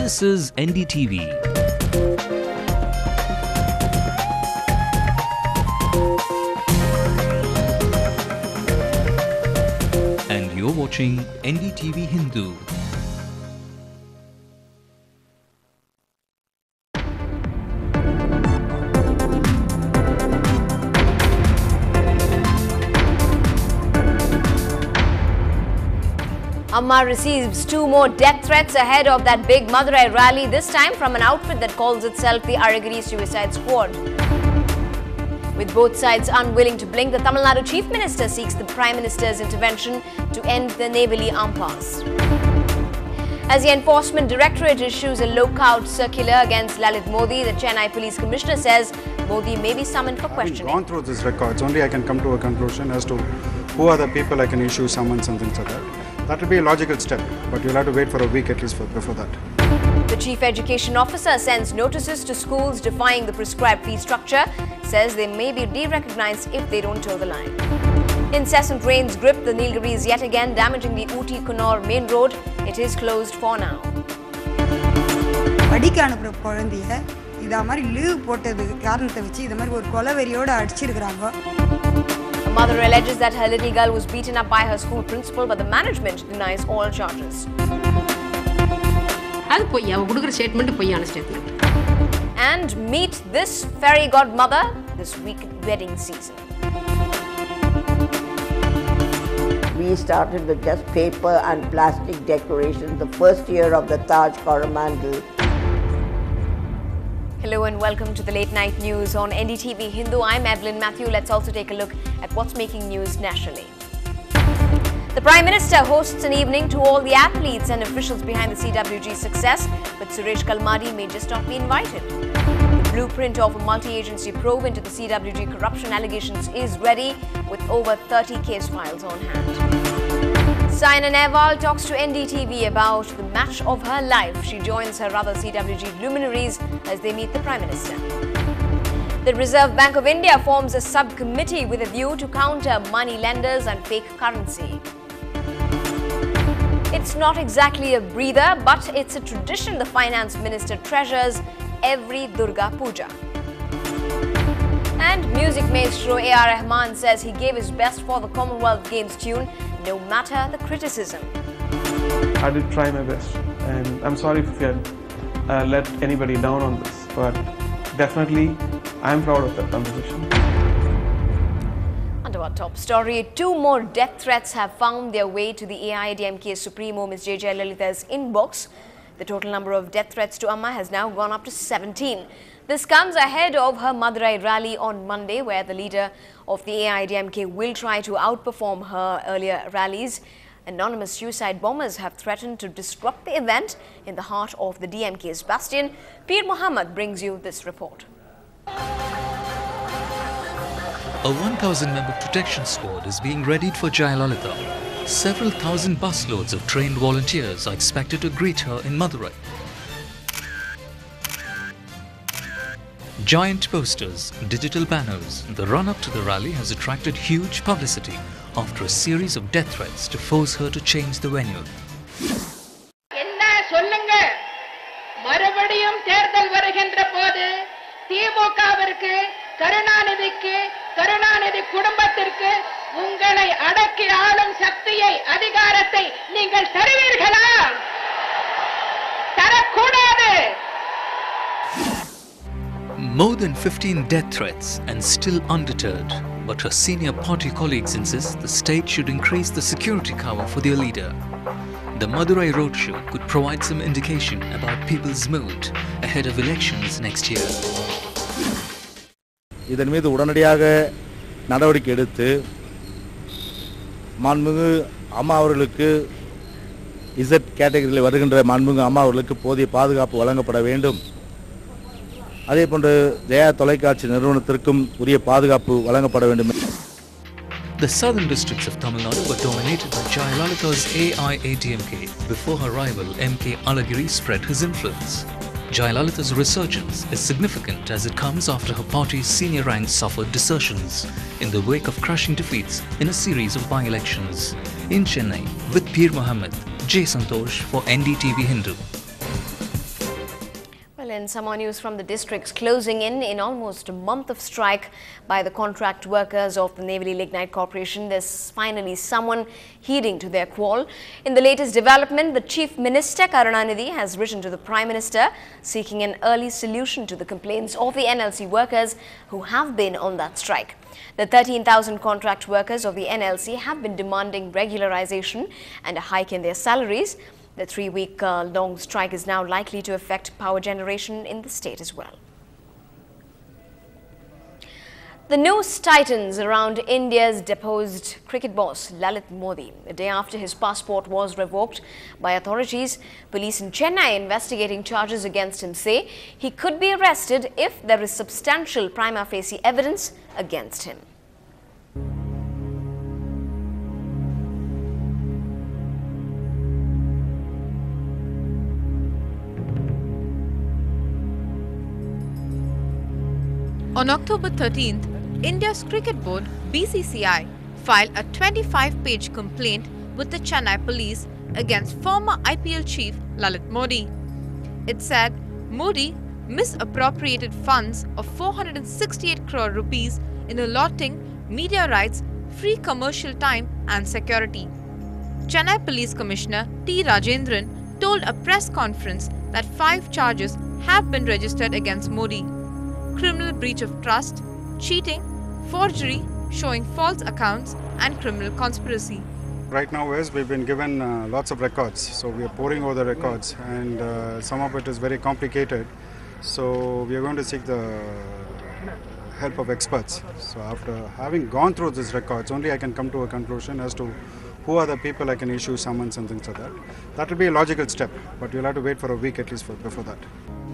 This is NDTV. And you're watching NDTV Hindu. Amma receives 2 more death threats ahead of that big Madurai rally, this time from an outfit that calls itself the Aragiri Suicide Squad. With both sides unwilling to blink, the Tamil Nadu Chief Minister seeks the Prime Minister's intervention to end the neighbourly impasse. As the Enforcement Directorate issues a lockout circular against Lalit Modi, the Chennai Police Commissioner says Modi may be summoned for questioning. Having gone through these records, only I can come to a conclusion as to who are the people I can issue summons and things like that. That will be a logical step, but you'll have to wait for a week at least before that. The Chief Education Officer sends notices to schools defying the prescribed fee structure, says they may be de-recognized if they don't toe the line. Incessant rains grip the Nilgiris yet again, damaging the Ooty-Connor main road. It is closed for now. A mother alleges that her little girl was beaten up by her school principal, but the management denies all charges. And meet this fairy godmother this week wedding season. We started with just paper and plastic decorations the first year of the Taj Coromandel. Hello and welcome to the Late Night News on NDTV Hindu. I'm Evelyn Matthew. Let's also take a look at what's making news nationally. The Prime Minister hosts an evening to all the athletes and officials behind the CWG success, but Suresh Kalmadi may just not be invited. The blueprint of a multi-agency probe into the CWG corruption allegations is ready, with over 30 case files on hand. Saina Nehwal talks to NDTV about the match of her life. She joins her other CWG luminaries as they meet the Prime Minister. The Reserve Bank of India forms a subcommittee with a view to counter money lenders and fake currency. It's not exactly a breather, but it's a tradition the Finance Minister treasures every Durga Puja. And music maestro A.R. Rahman says he gave his best for the Commonwealth Games tune, no matter the criticism. I did try my best, and I'm sorry if I let anybody down on this, but definitely I'm proud of that composition. Under our top story, 2 more death threats have found their way to the AIADMK Supremo Ms. J. Lalitha's inbox. The total number of death threats to Amma has now gone up to 17. This comes ahead of her Madurai rally on Monday, where the leader of the AIADMK will try to outperform her earlier rallies. Anonymous suicide bombers have threatened to disrupt the event in the heart of the DMK's bastion. Peer Mohammed brings you this report. A 1,000-member protection squad is being readied for Jayalalitha. Several thousand busloads of trained volunteers are expected to greet her in Madurai. Giant posters, digital banners, the run-up to the rally has attracted huge publicity after a series of death threats to force her to change the venue. More than 15 death threats and still undeterred, but her senior party colleagues insist the state should increase the security cover for their leader. The Madurai roadshow could provide some indication about people's mood ahead of elections next year. இதன் மீது உடனடியாக நடவடிக்கை எடுத்து மாண்புமிகு அம்மா அவர்களுக்கு Z கேட்டகரியில் வருகின்ற மாண்புமிகு அம்மா அவர்களுக்கு போதிய பாதுகாப்பு வழங்கப்பட வேண்டும். அதேபோன்று ஜெயா தொலைக்காட்சி நிறுவனத்திற்கும் உரிய பாதுகாப்பு வழங்கப்பட வேண்டும். The southern districts of Tamil Nadu were dominated by Jayalalitha's AIADMK. Before her rival, MK Alagiri spread his influence. Jayalalitha's resurgence is significant as it comes after her party's senior ranks suffered desertions in the wake of crushing defeats in a series of by-elections. In Chennai, with Peer Mohammed, J. Santosh for NDTV Hindu. And some more news from the districts closing in almost a month of strike by the contract workers of the Neyveli Lignite Corporation. There's finally someone heeding to their call. In the latest development, the Chief Minister Karunanidhi has written to the Prime Minister seeking an early solution to the complaints of the NLC workers who have been on that strike. The 13,000 contract workers of the NLC have been demanding regularization and a hike in their salaries. The 3-week-long strike is now likely to affect power generation in the state as well. The news tightens around India's deposed cricket boss Lalit Modi. A day after his passport was revoked by authorities, police in Chennai investigating charges against him say he could be arrested if there is substantial prima facie evidence against him. On October 13th, India's Cricket Board (BCCI) filed a 25-page complaint with the Chennai police against former IPL chief Lalit Modi. It said Modi misappropriated funds of 468 crore rupees in allotting media rights, free commercial time and security. Chennai Police Commissioner T. Rajendran told a press conference that 5 charges have been registered against Modi: criminal breach of trust, cheating, forgery, showing false accounts and criminal conspiracy. Right now, we've been given lots of records, so we are poring over the records, and some of it is very complicated. So we are going to seek the help of experts. So after having gone through these records, only I can come to a conclusion as to who are the people I can issue summons and things like that. That will be a logical step, but you'll have to wait for a week at least before that.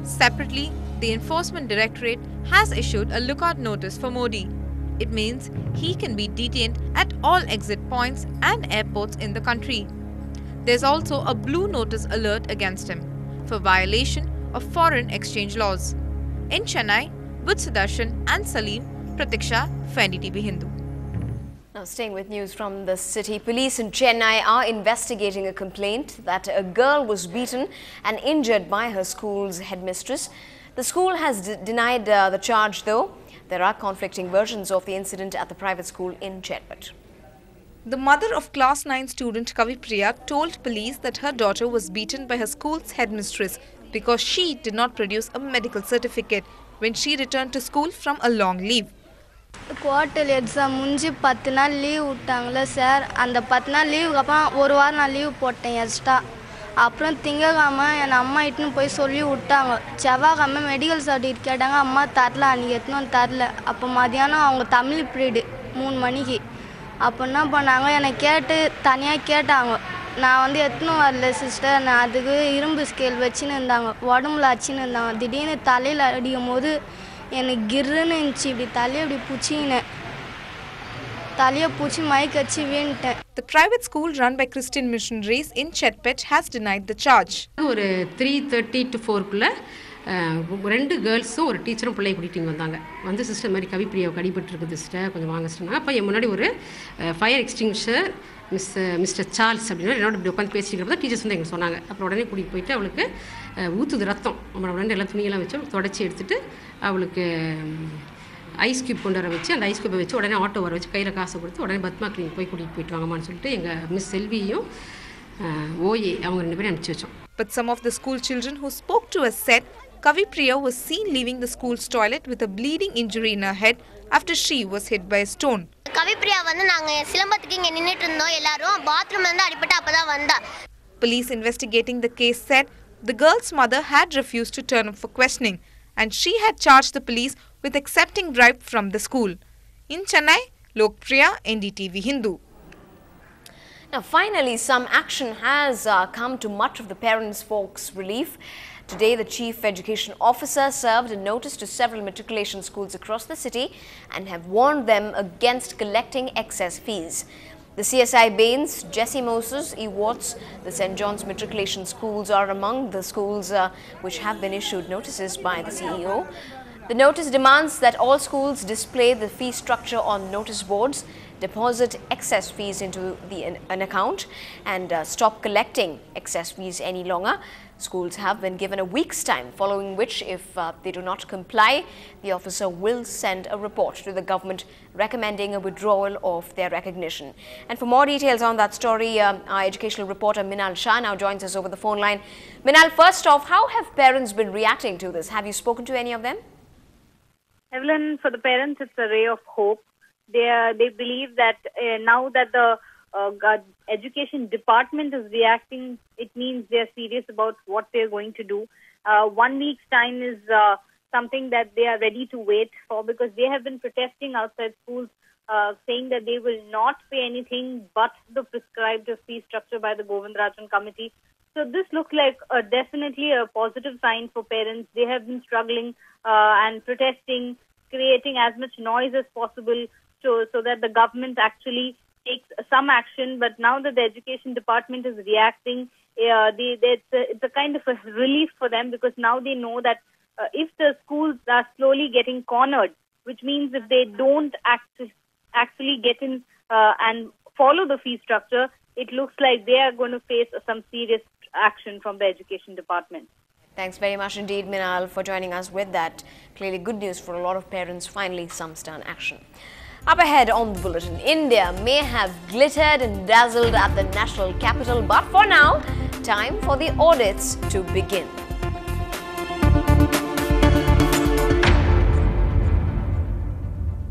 Separately, the Enforcement Directorate has issued a lookout notice for Modi. It means he can be detained at all exit points and airports in the country. There's also a blue notice alert against him for violation of foreign exchange laws. In Chennai, with Sudarshan and Salim, Pratiksha for NDTV Hindu. Now, staying with news from the city, police in Chennai are investigating a complaint that a girl was beaten and injured by her school's headmistress. The school has denied the charge, though. There are conflicting versions of the incident at the private school in Chetpat. The mother of class 9 student Kavipriya told police that her daughter was beaten by her school's headmistress because she did not produce a medical certificate when she returned to school from a long leave. Quarterly exam முடிஞ்சு 10 நாள் leave விட்டாங்களே sir. அந்த 10 நாள் லீவுக்கு அப்புறம் ஒரு வாரம் நான் leave போட்டேன் எக்ஸ்ட்ரா. அப்புறம் திங்கக்கிழமை என் அம்மா இட்டுன்னு போய் சொல்லி விட்டாங்க. செவ்வாய்க்கிழமை மெடிக்கல் சர்டிஃபிகேட் கேட்டாங்க. அம்மா தரல, அன்றைக்கி எத்தனும் தரல. அப்போ மதியானம் அவங்க தமிழ் பீரியடு 3 மணிக்கு. அப்போ என்ன பண்ணாங்க, என்னை கேட்டு தனியாக கேட்டாங்க. நான் வந்து எத்தனும் வரல சிஸ்டர், நான் அதுக்கு இரும்பு ஸ்கேல் வச்சுன்னு இருந்தாங்க, உடம்புல அச்சுன்னு இருந்தாங்க. திடீர்னு தலையில் அடிக்கும் போது எனக்கு கிர்ன்னு இருந்துச்சு. இப்படி தலையை இப்படி பிடிச்சிக்கினேன், தலையை பிடிச்சி மயக்கச்சு வீணிட்டேன். The private school run by Christian missionaries in Chetpat has denied the charge. ஒரு 3:30 to 4 2 கேர்ள்ஸும் ஒரு டீச்சரும் பிள்ளையை கூட்டிகிட்டு வந்தாங்க. வந்து சிஸ்டர் மாதிரி கவிப்பிரியாவுக்கு அடிபட்டுருக்குது சிஸ்டர், கொஞ்சம் வாங்க சிஸ்டர். அப்போ என் முன்னாடி ஒரு ஃபயர் எக்ஸ்டிங்ஷர் மிஸ்டர் சார்ல்ஸ் அப்படின்னு என்னோட இப்படி உட்காந்து பேசிக்கிறப்ப டீச்சர்ஸ் வந்து எங்களுக்கு சொன்னாங்க. அப்புறம் உடனே கூட்டிகிட்டு போயிட்டு அவளுக்கு ஊற்றுது ரத்தம். அப்புறம் உடனே எல்லாம் துணியெல்லாம் வச்சு தொடச்சி எடுத்துகிட்டு அவளுக்கு ஐஸ் க்யூப் கொண்டு வர வச்சு, அந்த ஐஸ் க்யூப்பை வச்சு உடனே ஆட்டோ வர வச்சு கையில் காசு கொடுத்து உடனே பத்மா கிளினிக் போய் கூட்டிகிட்டு போயிட்டு வாங்கம்மான்னு சொல்லிட்டு எங்கள் மிஸ் செல்வியும் ஓஏ அவங்க 2 பேரும் அனுப்பிச்சி வச்சோம். But some of the school children who spoke to us said Kavipriya was seen leaving the school's toilet with a bleeding injury in her head after she was hit by a stone. Kavipriya வந்து நாங்க சிலம்பத்துக்கு இங்க நின்னுட்டு இருந்தோம், எல்லாரும் பாத்ரூம்ல இருந்து அடிபட்டு அப்பதான் வந்தா. Police investigating the case said the girl's mother had refused to turn up for questioning and she had charged the police with accepting bribe from the school. In Chennai, Lokpriya, NDTV Hindu. Now, finally, some action has come to much of the parents' folks' relief. Today, the Chief Education Officer served a notice to several matriculation schools across the city and have warned them against collecting excess fees. The CSI Baines, Jesse Moses, E. Watts, the St. John's matriculation schools are among the schools which have been issued notices by the CEO. The notice demands that all schools display the fee structure on notice boards, deposit excess fees into an account and stop collecting excess fees any longer. Schools have been given a week's time, following which, if they do not comply, the officer will send a report to the government recommending a withdrawal of their recognition. And for more details on that story, our educational reporter Minal Shah now joins us over the phone line. Minal, first off, how have parents been reacting to this? Have you spoken to any of them? Evelyn, for the parents, it's a ray of hope. They believe that now that the education department is reacting, it means they're serious about what they're going to do. 1 week's time is something that they are ready to wait for, because they have been protesting outside schools, saying that they will not pay anything but the prescribed fee structure by the Govindarajan committee. So this looks like definitely a positive sign for parents. They have been struggling and protesting, creating as much noise as possible so that the government actually takes some action. But now that the education department is reacting, it's a kind of a relief for them, because now they know that if the schools are slowly getting cornered, which means if they don't actually get in and follow the fee structure, it looks like they are going to face some serious action from the education department. Thanks very much indeed, Minal, for joining us with that. Clearly good news for a lot of parents. Finally, some stern action. Up ahead on the bulletin, India may have glittered and dazzled at the national capital, but for now, time for the audits to begin.